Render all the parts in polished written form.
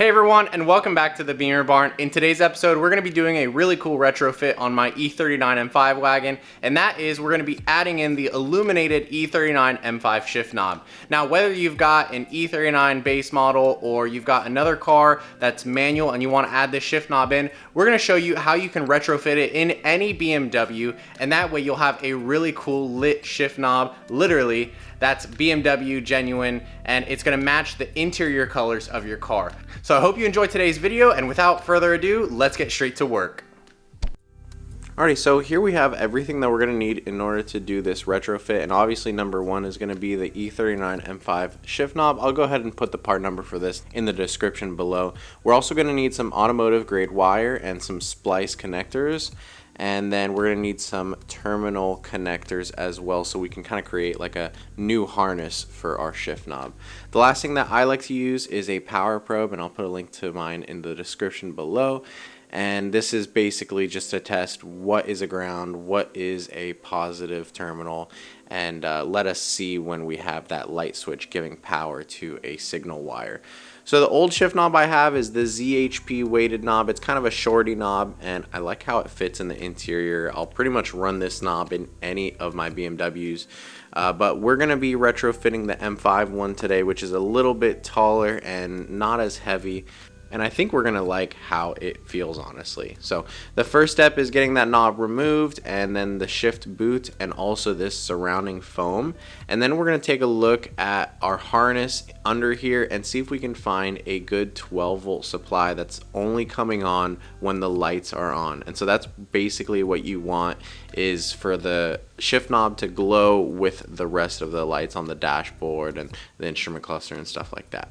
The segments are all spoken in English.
Hey everyone, and welcome back to the Bimmer Barn. In today's episode, we're going to be doing a really cool retrofit on my E39 M5 wagon, and that is we're going to be adding in the Illuminated E39 M5 shift knob. Now, whether you've got an E39 base model or you've got another car that's manual and you want to add this shift knob in, we're going to show you how you can retrofit it in any BMW, and that way you'll have a really cool lit shift knob, literally. That's BMW genuine, and it's gonna match the interior colors of your car. So I hope you enjoyed today's video, and without further ado, let's get straight to work. Alrighty, so here we have everything that we're gonna need in order to do this retrofit, and obviously number one is gonna be the E39 M5 shift knob. I'll go ahead and put the part number for this in the description below. We're also gonna need some automotive grade wire and some splice connectors. And then we're going to need some terminal connectors as well, so we can kind of create like a new harness for our shift knob. The last thing that I like to use is a power probe, and I'll put a link to mine in the description below. And this is basically just to test what is a ground, what is a positive terminal, and let us see when we have that light switch giving power to a signal wire. So the old shift knob I have is the ZHP weighted knob. It's kind of a shorty knob, and I like how it fits in the interior. I'll pretty much run this knob in any of my BMWs, but we're going to be retrofitting the M5 one today, which is a little bit taller and not as heavy. And I think we're gonna like how it feels, honestly. So the first step is getting that knob removed, and then the shift boot, and also this surrounding foam. And then we're gonna take a look at our harness under here and see if we can find a good 12-volt supply that's only coming on when the lights are on. And so that's basically what you want, is for the shift knob to glow with the rest of the lights on the dashboard and the instrument cluster and stuff like that.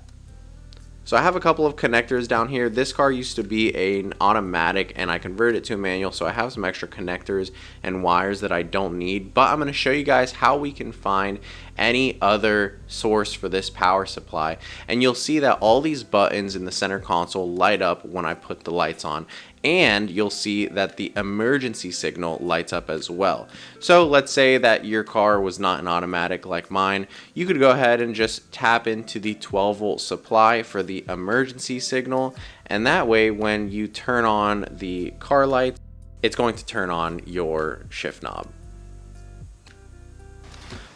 So I have a couple of connectors down here. This car used to be an automatic, and I converted it to a manual, so I have some extra connectors and wires that I don't need, but I'm going to show you guys how we can find any other source for this power supply. And you'll see that all these buttons in the center console light up when I put the lights on, and you'll see that the emergency signal lights up as well. So let's say that your car was not an automatic like mine. You could go ahead and just tap into the 12-volt supply for the emergency signal, and that way when you turn on the car lights, it's going to turn on your shift knob.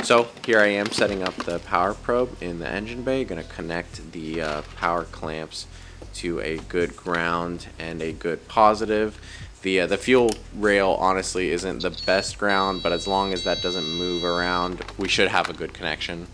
So here I am setting up the power probe in the engine bay. Going to connect the power clamps to a good ground and a good positive. The fuel rail honestly isn't the best ground, but as long as that doesn't move around, we should have a good connection.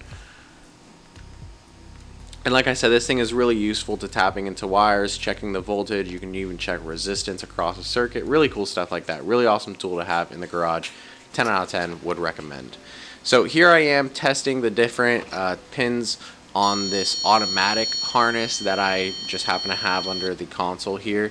And like I said, this thing is really useful to tapping into wires, checking the voltage. You can even check resistance across a circuit. Really cool stuff like that. Really awesome tool to have in the garage. 10 out of 10 would recommend. So here I am testing the different pins on this automatic harness that I just happen to have under the console here.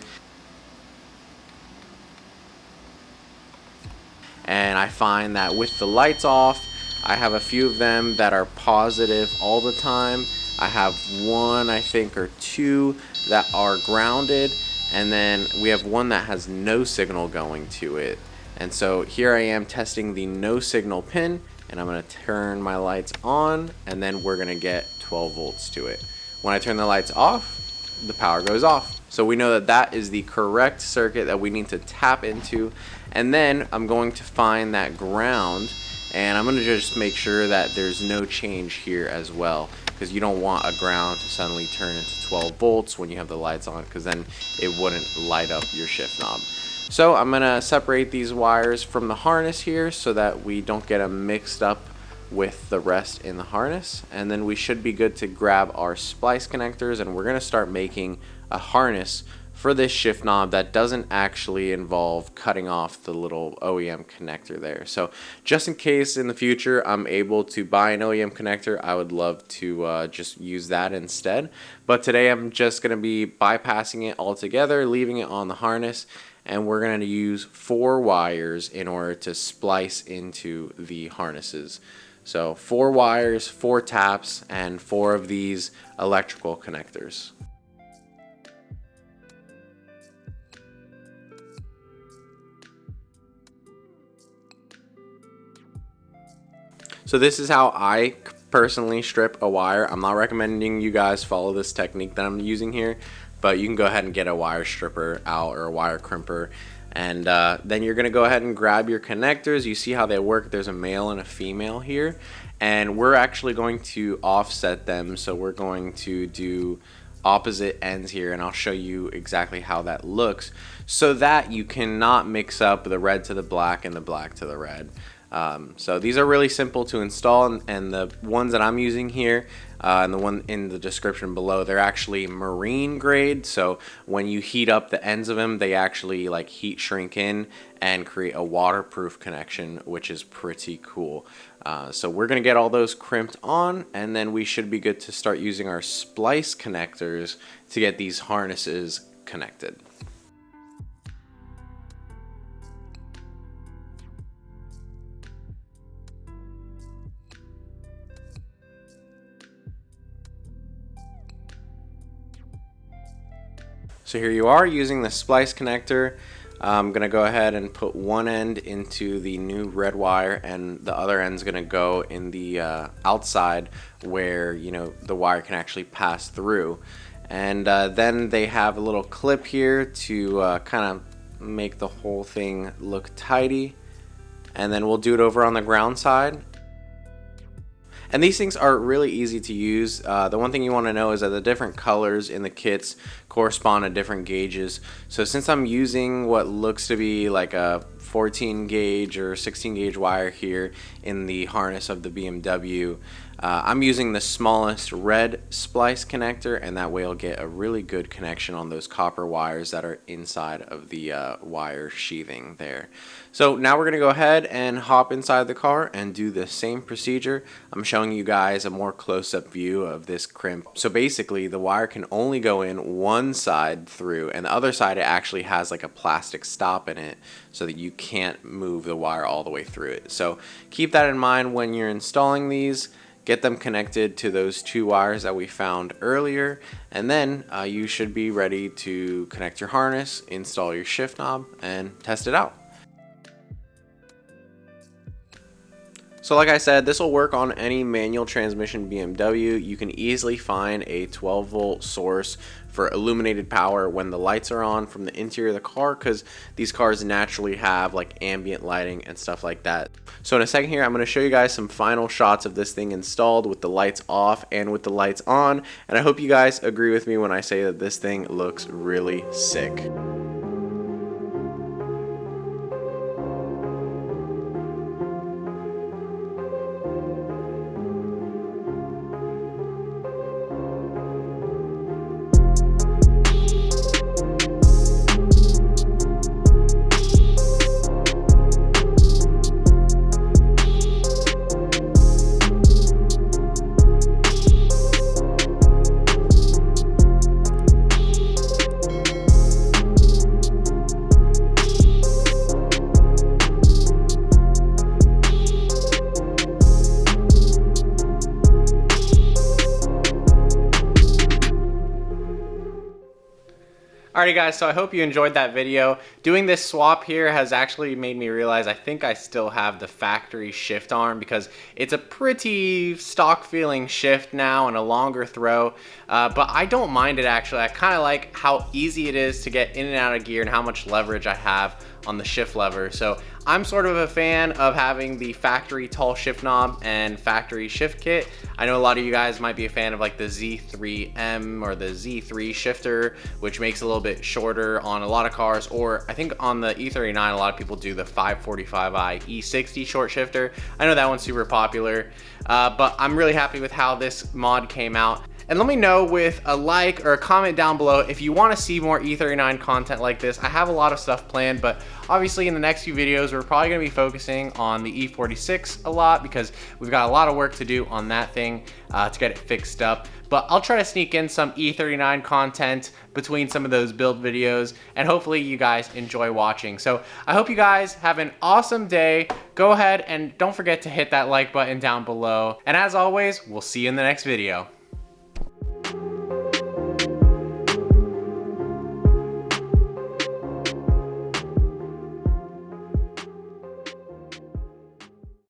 And I find that with the lights off, I have a few of them that are positive all the time. I have one, I think, or two that are grounded, and then we have one that has no signal going to it. And so here I am testing the no signal pin, and I'm going to turn my lights on, and then we're going to get 12 volts to it. When I turn the lights off, the power goes off. So we know that that is the correct circuit that we need to tap into. And then I'm going to find that ground, and I'm going to just make sure that there's no change here as well, because you don't want a ground to suddenly turn into 12 volts when you have the lights on, because then it wouldn't light up your shift knob. So I'm going to separate these wires from the harness here so that we don't get them mixed up with the rest in the harness, and then we should be good to grab our splice connectors, and we're going to start making a harness for this shift knob that doesn't actually involve cutting off the little OEM connector there. So just in case in the future I'm able to buy an OEM connector, I would love to just use that instead. But today I'm just going to be bypassing it altogether, leaving it on the harness, and we're going to use 4 wires in order to splice into the harnesses. So 4 wires, 4 taps, and 4 of these electrical connectors. So this is how I personally strip a wire. I'm not recommending you guys follow this technique that I'm using here, but you can go ahead and get a wire stripper out or a wire crimper. And then you're gonna go ahead and grab your connectors. You see how they work. There's a male and a female here, and we're actually going to offset them. So we're going to do opposite ends here, and I'll show you exactly how that looks so that you cannot mix up the red to the black and the black to the red. So these are really simple to install, and the ones that I'm using here and the one in the description below, they're actually marine grade. So when you heat up the ends of them, they actually like heat shrink in and create a waterproof connection, which is pretty cool. So we're gonna get all those crimped on, and then we should be good to start using our splice connectors to get these harnesses connected. So here you are using the splice connector. I'm gonna go ahead and put one end into the new red wire, and the other end's gonna go in the outside where, you know, the wire can actually pass through. And then they have a little clip here to kind of make the whole thing look tidy. And then we'll do it over on the ground side. And these things are really easy to use. The one thing you want to know is that the different colors in the kits correspond to different gauges. So since I'm using what looks to be like a 14 gauge or 16 gauge wire here in the harness of the BMW, I'm using the smallest red splice connector, and that way I'll get a really good connection on those copper wires that are inside of the wire sheathing there. So now we're going to go ahead and hop inside the car and do the same procedure. I'm showing you guys a more close-up view of this crimp. So basically the wire can only go in one side through, and the other side it actually has like a plastic stop in it so that you can't move the wire all the way through it. So keep that in mind when you're installing these. Get them connected to those two wires that we found earlier, and then you should be ready to connect your harness, install your shift knob, and test it out. So like I said, this will work on any manual transmission BMW. You can easily find a 12-volt source for illuminated power when the lights are on from the interior of the car, because these cars naturally have like ambient lighting and stuff like that. So in a second here, I'm going to show you guys some final shots of this thing installed with the lights off and with the lights on, and I hope you guys agree with me when I say that this thing looks really sick. Alrighty guys, so I hope you enjoyed that video. Doing this swap here has actually made me realize I think I still have the factory shift arm, because it's a pretty stock feeling shift now and a longer throw, but I don't mind it actually. I kind of like how easy it is to get in and out of gear and how much leverage I have on the shift lever. So I'm sort of a fan of having the factory tall shift knob and factory shift kit. I know a lot of you guys might be a fan of like the Z3M or the Z3 shifter, which makes it a little bit shorter on a lot of cars, or I think on the E39 a lot of people do the 545i E60 short shifter. I know that one's super popular, but I'm really happy with how this mod came out. And let me know with a like or a comment down below if you want to see more E39 content like this. I have a lot of stuff planned, but obviously in the next few videos, we're probably going to be focusing on the E46 a lot, because we've got a lot of work to do on that thing to get it fixed up. But I'll try to sneak in some E39 content between some of those build videos, and hopefully you guys enjoy watching. So I hope you guys have an awesome day. Go ahead and don't forget to hit that like button down below. And as always, we'll see you in the next video.